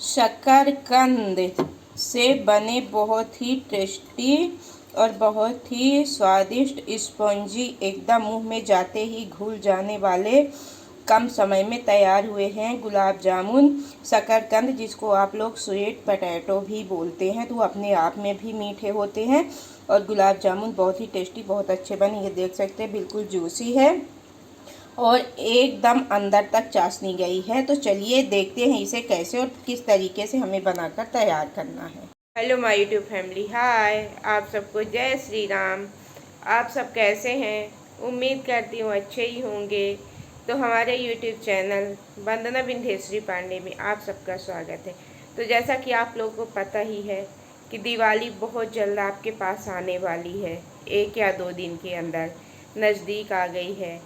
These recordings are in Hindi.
शकरकंद से बने बहुत ही टेस्टी और बहुत ही स्वादिष्ट स्पॉन्जी एकदम मुंह में जाते ही घुल जाने वाले कम समय में तैयार हुए हैं गुलाब जामुन। शकरकंद जिसको आप लोग स्वीट पोटैटो भी बोलते हैं, तो अपने आप में भी मीठे होते हैं और गुलाब जामुन बहुत ही टेस्टी बहुत अच्छे बने। ये देख सकते हैं बिल्कुल जूसी है और एकदम अंदर तक चाशनी गई है। तो चलिए देखते हैं इसे कैसे और किस तरीके से हमें बनाकर तैयार करना है। हेलो माय यूट्यूब फैमिली, हाय आप सबको जय श्री राम। आप सब कैसे हैं? उम्मीद करती हूँ अच्छे ही होंगे। तो हमारे यूट्यूब चैनल वंदना विंध्येश्वरी पांडे में आप सबका स्वागत है। तो जैसा कि आप लोगों को पता ही है कि दिवाली बहुत जल्द आपके पास आने वाली है, 1 या 2 दिन के अंदर नज़दीक आ गई है।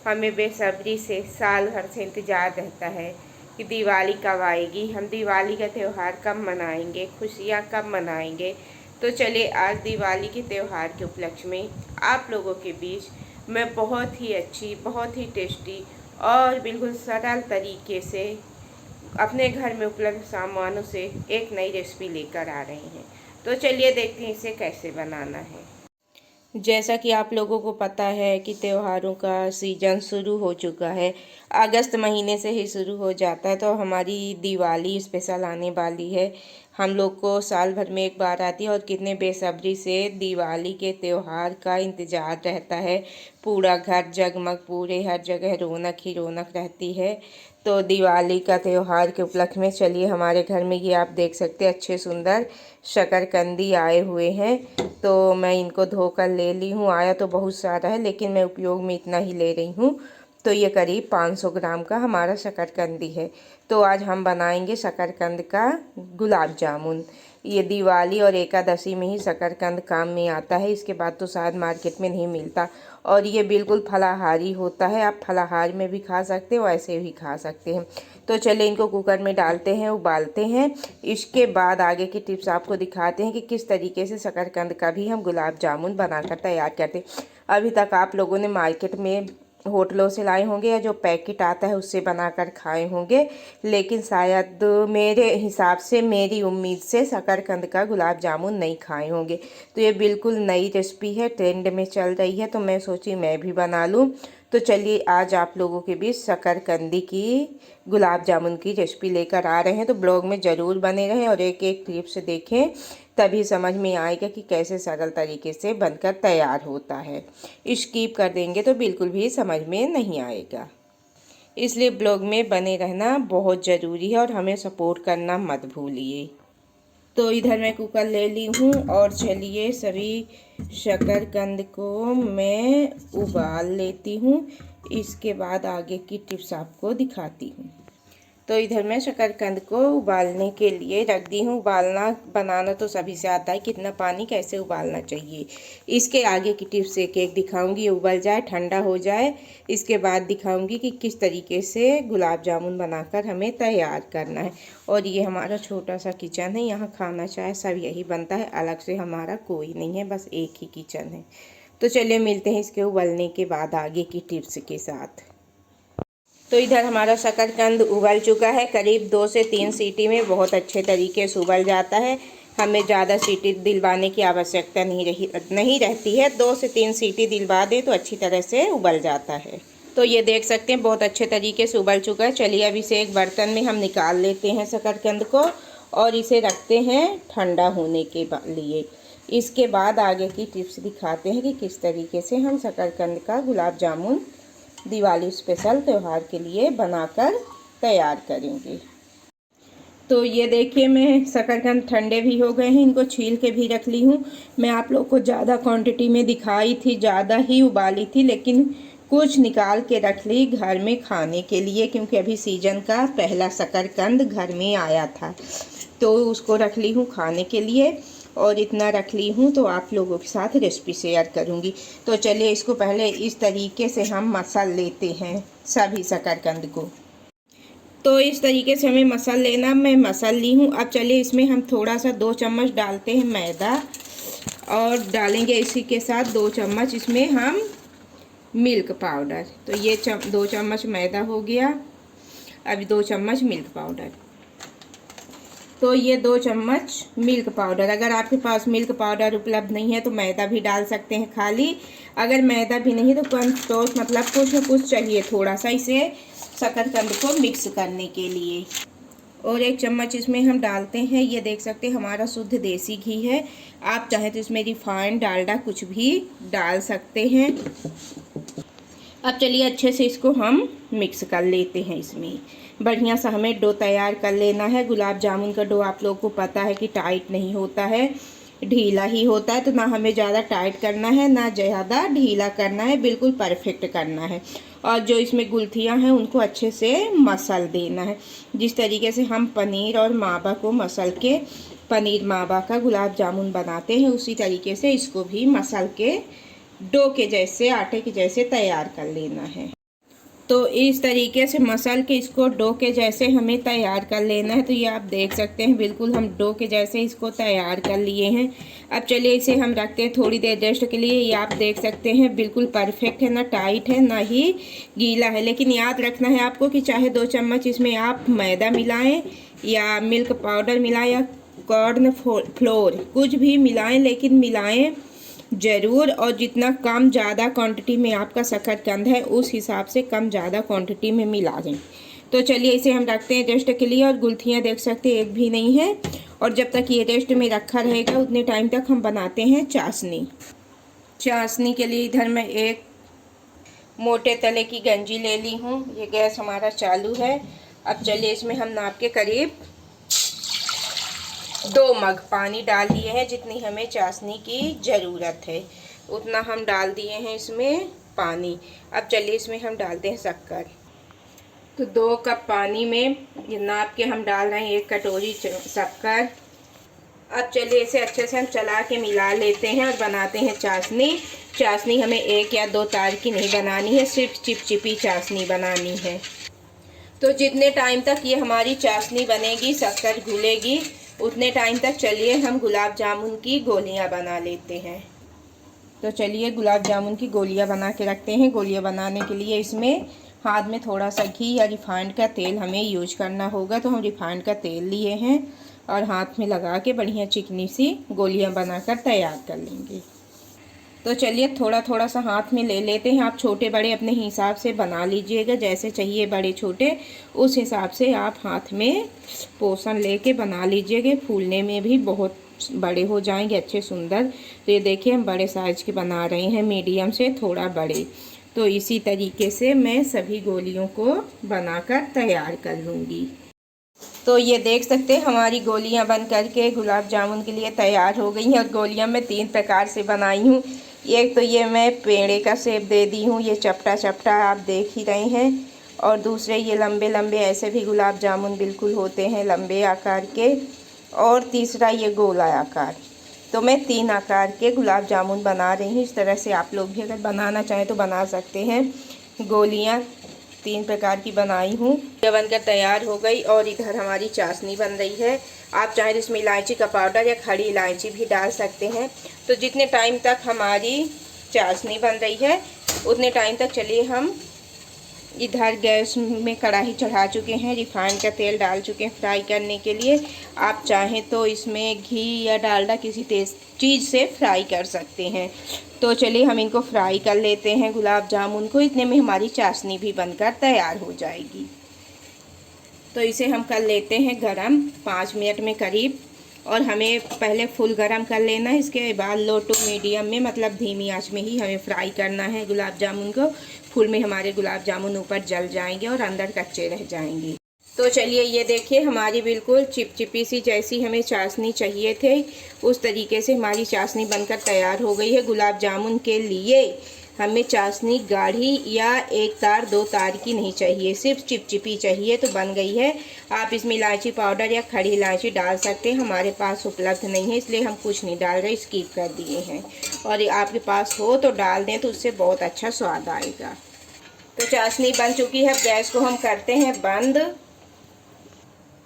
हमें बेसब्री से साल भर से इंतज़ार रहता है कि दिवाली कब आएगी, हम दिवाली का त्यौहार कब मनाएंगे, खुशियाँ कब मनाएंगे। तो चलिए आज दिवाली के त्यौहार के उपलक्ष्य में आप लोगों के बीच मैं बहुत ही अच्छी, बहुत ही टेस्टी और बिल्कुल सरल तरीके से अपने घर में उपलब्ध सामानों से एक नई रेसिपी लेकर आ रहे हैं। तो चलिए देखते हैं इसे कैसे बनाना है। जैसा कि आप लोगों को पता है कि त्योहारों का सीज़न शुरू हो चुका है, अगस्त महीने से ही शुरू हो जाता है। तो हमारी दिवाली स्पेशल आने वाली है, हम लोग को साल भर में एक बार आती है और कितने बेसब्री से दिवाली के त्यौहार का इंतज़ार रहता है। पूरा घर जगमग, पूरे हर जगह रौनक ही रौनक रहती है। तो दिवाली का त्यौहार के उपलक्ष्य में चलिए हमारे घर में ये आप देख सकते हैं अच्छे सुंदर शकरकंदी आए हुए हैं। तो मैं इनको धोकर ले ली हूँ। आया तो बहुत सारा है लेकिन मैं उपयोग में इतना ही ले रही हूँ। तो ये करीब 500 ग्राम का हमारा शकरकंदी है। तो आज हम बनाएंगे शकरकंद का गुलाब जामुन। ये दिवाली और एकादशी में ही शकरकंद काम में आता है, इसके बाद तो शायद मार्केट में नहीं मिलता। और ये बिल्कुल फलाहारी होता है, आप फलाहार में भी खा सकते हो, ऐसे भी खा सकते हैं। तो चलिए इनको कुकर में डालते हैं, उबालते हैं। इसके बाद आगे की टिप्स आपको दिखाते हैं कि किस तरीके से शकरकंद का भी हम गुलाब जामुन बनाकर तैयार करते हैं। अभी तक आप लोगों ने मार्केट में होटलों से लाए होंगे या जो पैकेट आता है उससे बनाकर खाए होंगे, लेकिन शायद मेरे हिसाब से, मेरी उम्मीद से शकरकंद का गुलाब जामुन नहीं खाए होंगे। तो ये बिल्कुल नई रेसिपी है, ट्रेंड में चल रही है, तो मैं सोची मैं भी बना लूँ। तो चलिए आज आप लोगों के बीच शकरकंदी की गुलाब जामुन की रेसिपी लेकर आ रहे हैं। तो ब्लॉग में ज़रूर बने रहें और एक एक क्लिप से देखें, तभी समझ में आएगा कि कैसे सरल तरीके से बनकर तैयार होता है। स्किप कर देंगे तो बिल्कुल भी समझ में नहीं आएगा, इसलिए ब्लॉग में बने रहना बहुत ज़रूरी है और हमें सपोर्ट करना मत भूलिए। तो इधर मैं कुकर ले ली हूँ और चलिए सभी शकरकंद को मैं उबाल लेती हूँ। इसके बाद आगे की टिप्स आपको दिखाती हूँ। तो इधर मैं शकरकंद को उबालने के लिए रख दी हूँ। उबालना बनाना तो सभी से आता है, कितना पानी कैसे उबालना चाहिए। इसके आगे की टिप्स एक एक दिखाऊंगी, उबल जाए, ठंडा हो जाए, इसके बाद दिखाऊंगी कि किस तरीके से गुलाब जामुन बनाकर हमें तैयार करना है। और ये हमारा छोटा सा किचन है, यहाँ खाना चाय सब यही बनता है, अलग से हमारा कोई नहीं है, बस एक ही किचन है। तो चलिए मिलते हैं इसके उबलने के बाद आगे की टिप्स के साथ। तो इधर हमारा शकरकंद उबल चुका है, करीब 2 से 3 सीटी में बहुत अच्छे तरीके से उबल जाता है। हमें ज़्यादा सीटी दिलवाने की आवश्यकता नहीं रहती है। 2 से 3 सीटी दिलवा दें तो अच्छी तरह से उबल जाता है। तो ये देख सकते हैं बहुत अच्छे तरीके से उबल चुका है। चलिए अब इसे एक बर्तन में हम निकाल लेते हैं शकरकंद को और इसे रखते हैं ठंडा होने के लिए। इसके बाद आगे की टिप्स दिखाते हैं कि किस तरीके से हम शकरकंद का गुलाब जामुन दिवाली स्पेशल त्यौहार के लिए बनाकर तैयार करेंगे। तो ये देखिए मैं शकरकंद ठंडे भी हो गए हैं, इनको छील के भी रख ली हूँ। मैं आप लोग को ज़्यादा क्वांटिटी में दिखाई थी, ज़्यादा ही उबाली थी, लेकिन कुछ निकाल के रख ली घर में खाने के लिए, क्योंकि अभी सीजन का पहला शकरकंद घर में आया था, तो उसको रख ली हूँ खाने के लिए। और इतना रख ली हूँ तो आप लोगों के साथ रेसिपी शेयर करूँगी। तो चलिए इसको पहले इस तरीके से हम मसल लेते हैं सभी शकरकंद को। तो इस तरीके से हमें मसल लेना, मैं मसल ली हूँ। अब चलिए इसमें हम थोड़ा सा 2 चम्मच डालते हैं मैदा और डालेंगे इसी के साथ 2 चम्मच इसमें हम मिल्क पाउडर। तो ये 2 चम्मच मैदा हो गया, अभी 2 चम्मच मिल्क पाउडर। तो ये 2 चम्मच मिल्क पाउडर, अगर आपके पास मिल्क पाउडर उपलब्ध नहीं है तो मैदा भी डाल सकते हैं खाली। अगर मैदा भी नहीं तो कॉर्नफ्लोर मतलब कुछ न कुछ चाहिए थोड़ा सा इसे शकरकंद को मिक्स करने के लिए। और 1 चम्मच इसमें हम डालते हैं, ये देख सकते हैं हमारा शुद्ध देसी घी है। आप चाहें तो इसमें रिफाइंड डालडा कुछ भी डाल सकते हैं। अब चलिए अच्छे से इसको हम मिक्स कर लेते हैं। इसमें बढ़िया सा हमें डो तैयार कर लेना है। गुलाब जामुन का डो आप लोगों को पता है कि टाइट नहीं होता है, ढीला ही होता है। तो ना हमें ज़्यादा टाइट करना है ना ज़्यादा ढीला करना है, बिल्कुल परफेक्ट करना है। और जो इसमें गुलथियाँ हैं उनको अच्छे से मसल देना है। जिस तरीके से हम पनीर और मावा को मसल के पनीर मावा का गुलाब जामुन बनाते हैं, उसी तरीके से इसको भी मसल के डो के जैसे आटे के जैसे तैयार कर लेना है। तो इस तरीके से मसल के इसको डो के जैसे हमें तैयार कर लेना है। तो ये आप देख सकते हैं बिल्कुल हम डो के जैसे इसको तैयार कर लिए हैं। अब चलिए इसे हम रखते हैं थोड़ी देर रेस्ट के लिए। ये आप देख सकते हैं बिल्कुल परफेक्ट है, ना टाइट है ना ही गीला है। लेकिन याद रखना है आपको कि चाहे 2 चम्मच इसमें आप मैदा मिलाएं या मिल्क पाउडर मिलाएं या कॉर्न फ्लोर कुछ भी मिलाएं, लेकिन मिलाएं ज़रूर। और जितना कम ज़्यादा क्वांटिटी में आपका शकरकंद है उस हिसाब से कम ज़्यादा क्वांटिटी में मिला दें। तो चलिए इसे हम रखते हैं रेस्ट के लिए। और गुलथियाँ देख सकते हैं एक भी नहीं है। और जब तक ये रेस्ट में रखा रहेगा उतने टाइम तक हम बनाते हैं चाशनी। चाशनी के लिए इधर मैं एक मोटे तले की गंजी ले ली हूँ। ये गैस हमारा चालू है। अब चलिए इसमें हम नाप के करीब 2 मग पानी डाल दिए हैं। जितनी हमें चाशनी की ज़रूरत है उतना हम डाल दिए हैं इसमें पानी। अब चलिए इसमें हम डालते हैं शक्कर। तो 2 कप पानी में नाप के हम डाल रहे हैं 1 कटोरी शक्कर। अब चलिए इसे अच्छे से हम चला के मिला लेते हैं और बनाते हैं चाशनी। चाशनी हमें 1 या 2 तार की नहीं बनानी है, सिर्फ चिपचिपी चाशनी बनानी है। तो जितने टाइम तक ये हमारी चाशनी बनेगी, शक्कर घुलेगी, उतने टाइम तक चलिए हम गुलाब जामुन की गोलियां बना लेते हैं। तो चलिए गुलाब जामुन की गोलियां बना के रखते हैं। गोलियां बनाने के लिए इसमें हाथ में थोड़ा सा घी या रिफाइंड का तेल हमें यूज करना होगा। तो हम रिफाइंड का तेल लिए हैं और हाथ में लगा के बढ़िया चिकनी सी गोलियां बनाकर तैयार कर लेंगे। तो चलिए थोड़ा थोड़ा सा हाथ में ले लेते हैं। आप छोटे बड़े अपने हिसाब से बना लीजिएगा, जैसे चाहिए बड़े छोटे उस हिसाब से आप हाथ में पोर्शन लेके बना लीजिएगा। फूलने में भी बहुत बड़े हो जाएंगे अच्छे सुंदर। तो ये देखिए हम बड़े साइज़ के बना रहे हैं, मीडियम से थोड़ा बड़े। तो इसी तरीके से मैं सभी गोलियों को बनाकर तैयार कर लूँगी। तो ये देख सकते हैं हमारी गोलियां बन करके गुलाब जामुन के लिए तैयार हो गई हैं। और गोलियां मैं 3 प्रकार से बनाई हूँ। एक तो ये मैं पेड़े का शेप दे दी हूँ, ये चपटा चपटा आप देख ही रहे हैं। और दूसरे ये लंबे लंबे ऐसे भी गुलाब जामुन बिल्कुल होते हैं लंबे आकार के। और तीसरा ये गोला आकार। तो मैं 3 आकार के गुलाब जामुन बना रही हूँ। इस तरह से आप लोग भी अगर बनाना चाहें तो बना सकते हैं। गोलियाँ 3 प्रकार की बनाई हूँ। ये बनकर तैयार हो गई। और इधर हमारी चाशनी बन रही है। आप चाहें तो इसमें इलायची का पाउडर या खड़ी इलायची भी डाल सकते हैं। तो जितने टाइम तक हमारी चाशनी बन रही है उतने टाइम तक चलिए हम इधर गैस में कढ़ाई चढ़ा चुके हैं, रिफाइंड का तेल डाल चुके हैं फ्राई करने के लिए। आप चाहें तो इसमें घी या डालडा किसी तेज चीज़ से फ्राई कर सकते हैं। तो चलिए हम इनको फ्राई कर लेते हैं गुलाब जामुन को। इतने में हमारी चाशनी भी बनकर तैयार हो जाएगी। तो इसे हम कर लेते हैं गरम 5 मिनट में करीब। और हमें पहले फुल गरम कर लेना है, इसके बाद लो टू मीडियम में मतलब धीमी आंच में ही हमें फ्राई करना है गुलाब जामुन को। फुल में हमारे गुलाब जामुन ऊपर जल जाएंगे और अंदर कच्चे रह जाएंगे। तो चलिए ये देखिए हमारी बिल्कुल चिपचिपी सी जैसी हमें चाशनी चाहिए थे उस तरीके से हमारी चाशनी बनकर तैयार हो गई है। गुलाब जामुन के लिए हमें चाशनी गाढ़ी या 1 तार 2 तार की नहीं चाहिए, सिर्फ चिपचिपी चाहिए। तो बन गई है। आप इसमें इलायची पाउडर या खड़ी इलायची डाल सकते हैं, हमारे पास उपलब्ध नहीं है इसलिए हम कुछ नहीं डाल रहे, स्किप कर दिए हैं। और आपके पास हो तो डाल दें तो उससे बहुत अच्छा स्वाद आएगा। तो चाशनी बन चुकी है। अब गैस को हम करते हैं बंद।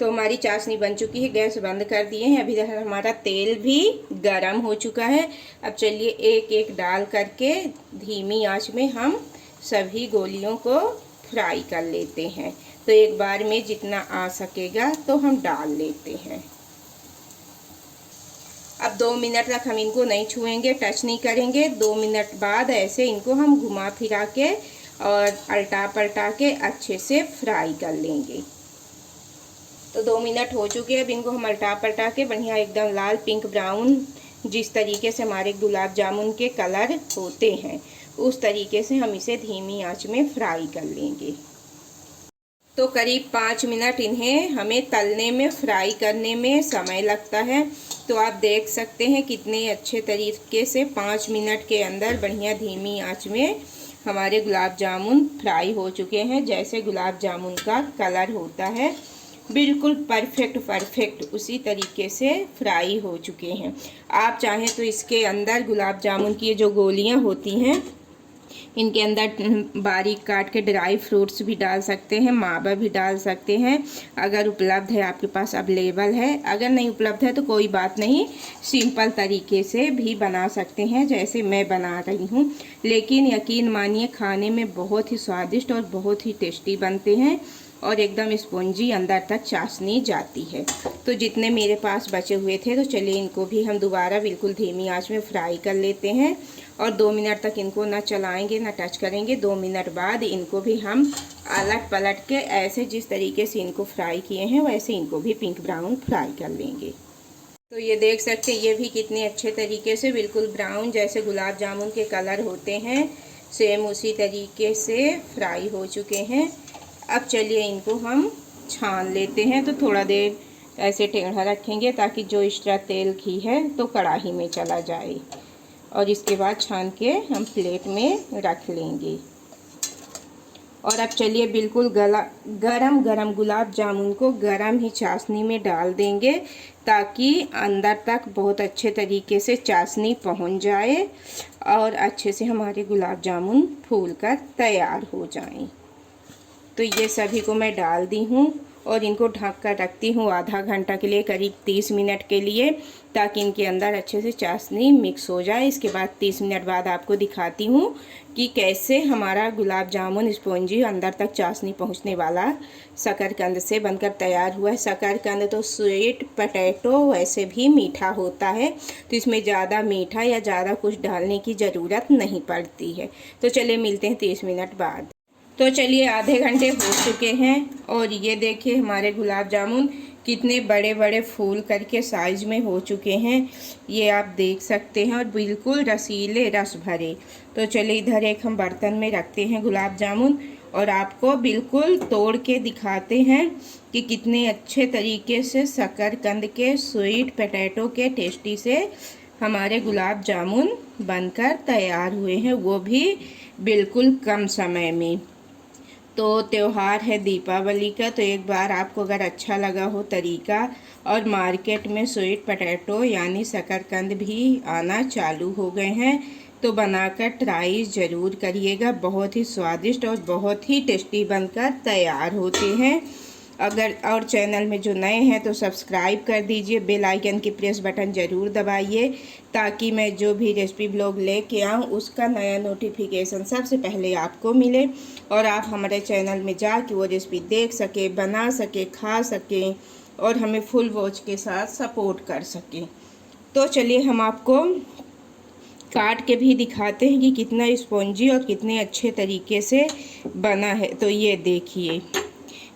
तो हमारी चाशनी बन चुकी है, गैस बंद कर दिए हैं। अभी हमारा तेल भी गरम हो चुका है। अब चलिए एक एक डाल करके धीमी आंच में हम सभी गोलियों को फ्राई कर लेते हैं। तो एक बार में जितना आ सकेगा तो हम डाल लेते हैं। अब 2 मिनट तक हम इनको नहीं छुएंगे, टच नहीं करेंगे। 2 मिनट बाद ऐसे इनको हम घुमा फिरा के और अल्टा पलटा के अच्छे से फ्राई कर लेंगे। तो 2 मिनट हो चुके हैं। अब इनको हम अल्टा पलटा के बढ़िया एकदम लाल पिंक ब्राउन, जिस तरीके से हमारे गुलाब जामुन के कलर होते हैं उस तरीके से हम इसे धीमी आंच में फ्राई कर लेंगे। तो करीब 5 मिनट इन्हें हमें तलने में, फ्राई करने में समय लगता है। तो आप देख सकते हैं कितने अच्छे तरीके से 5 मिनट के अंदर बढ़िया धीमी आंच में हमारे गुलाब जामुन फ्राई हो चुके हैं। जैसे गुलाब जामुन का कलर होता है बिल्कुल परफेक्ट उसी तरीके से फ्राई हो चुके हैं। आप चाहें तो इसके अंदर गुलाब जामुन की जो गोलियां होती हैं इनके अंदर बारीक काट के ड्राई फ्रूट्स भी डाल सकते हैं, मावा भी डाल सकते हैं, अगर उपलब्ध है आपके पास, अवेलेबल है। अगर नहीं उपलब्ध है तो कोई बात नहीं, सिंपल तरीके से भी बना सकते हैं जैसे मैं बना रही हूँ। लेकिन यकीन मानिए खाने में बहुत ही स्वादिष्ट और बहुत ही टेस्टी बनते हैं और एकदम स्पॉन्जी, अंदर तक चाशनी जाती है। तो जितने मेरे पास बचे हुए थे तो चलिए इनको भी हम दोबारा बिल्कुल धीमी आंच में फ्राई कर लेते हैं और 2 मिनट तक इनको ना चलाएंगे ना टच करेंगे। 2 मिनट बाद इनको भी हम अलट पलट के ऐसे जिस तरीके से इनको फ्राई किए हैं वैसे इनको भी पिंक ब्राउन फ्राई कर लेंगे। तो ये देख सकते हैं ये भी कितने अच्छे तरीके से बिल्कुल ब्राउन जैसे गुलाब जामुन के कलर होते हैं सेम उसी तरीके से फ्राई हो चुके हैं। अब चलिए इनको हम छान लेते हैं। तो थोड़ा देर ऐसे टेढ़ा रखेंगे ताकि जो एक्स्ट्रा तेल घी है तो कढ़ाई में चला जाए और इसके बाद छान के हम प्लेट में रख लेंगे। और अब चलिए बिल्कुल गरम गुलाब जामुन को गरम ही चाशनी में डाल देंगे ताकि अंदर तक बहुत अच्छे तरीके से चाशनी पहुंच जाए और अच्छे से हमारे गुलाब जामुन फूल कर तैयार हो जाएं। तो ये सभी को मैं डाल दी हूँ और इनको ढक कर रखती हूँ आधा घंटा के लिए, करीब 30 मिनट के लिए, ताकि इनके अंदर अच्छे से चाशनी मिक्स हो जाए। इसके बाद 30 मिनट बाद आपको दिखाती हूँ कि कैसे हमारा गुलाब जामुन स्पॉन्जी अंदर तक चाशनी पहुँचने वाला शकरकंद से बनकर तैयार हुआ है। शकरकंद तो स्वीट पोटैटो वैसे भी मीठा होता है, तो इसमें ज़्यादा मीठा या ज़्यादा कुछ डालने की ज़रूरत नहीं पड़ती है। तो चलिए मिलते हैं 30 मिनट बाद। तो चलिए आधे घंटे हो चुके हैं और ये देखिए हमारे गुलाब जामुन कितने बड़े बड़े फूल करके साइज में हो चुके हैं, ये आप देख सकते हैं, और बिल्कुल रसीले रस भरे। तो चलिए इधर एक हम बर्तन में रखते हैं गुलाब जामुन और आपको बिल्कुल तोड़ के दिखाते हैं कि कितने अच्छे तरीके से शकरकंद के, स्वीट पोटैटो के टेस्टी से हमारे गुलाब जामुन बनकर तैयार हुए हैं, वो भी बिल्कुल कम समय में। तो त्यौहार है दीपावली का, तो एक बार आपको अगर अच्छा लगा हो तरीका, और मार्केट में स्वीट पोटैटो यानी शकरकंद भी आना चालू हो गए हैं, तो बनाकर ट्राई ज़रूर करिएगा। बहुत ही स्वादिष्ट और बहुत ही टेस्टी बनकर तैयार होते हैं। अगर और चैनल में जो नए हैं तो सब्सक्राइब कर दीजिए, बेल आइकन की प्रेस बटन ज़रूर दबाइए ताकि मैं जो भी रेसिपी ब्लॉग लेके आऊँ उसका नया नोटिफिकेशन सबसे पहले आपको मिले और आप हमारे चैनल में जाके वो रेसिपी देख सके, बना सके, खा सकें और हमें फुल वॉच के साथ सपोर्ट कर सकें। तो चलिए हम आपको काट के भी दिखाते हैं कि कितना स्पॉन्जी और कितने अच्छे तरीके से बना है। तो ये देखिए,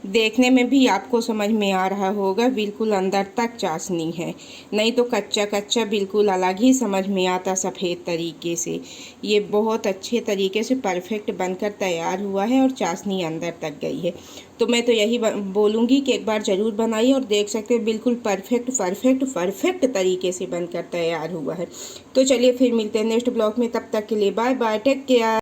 देखने में भी आपको समझ में आ रहा होगा बिल्कुल अंदर तक चाशनी है, नहीं तो कच्चा कच्चा बिल्कुल अलग ही समझ में आता सफ़ेद तरीके से। ये बहुत अच्छे तरीके से परफेक्ट बनकर तैयार हुआ है और चाशनी अंदर तक गई है। तो मैं तो यही बोलूँगी कि एक बार ज़रूर बनाइए और देख सकते हैं बिल्कुल परफेक्ट तरीके से बनकर तैयार हुआ है। तो चलिए फिर मिलते हैं नेक्स्ट ब्लॉग में, तब तक के लिए बाय बाय, टेक केयर।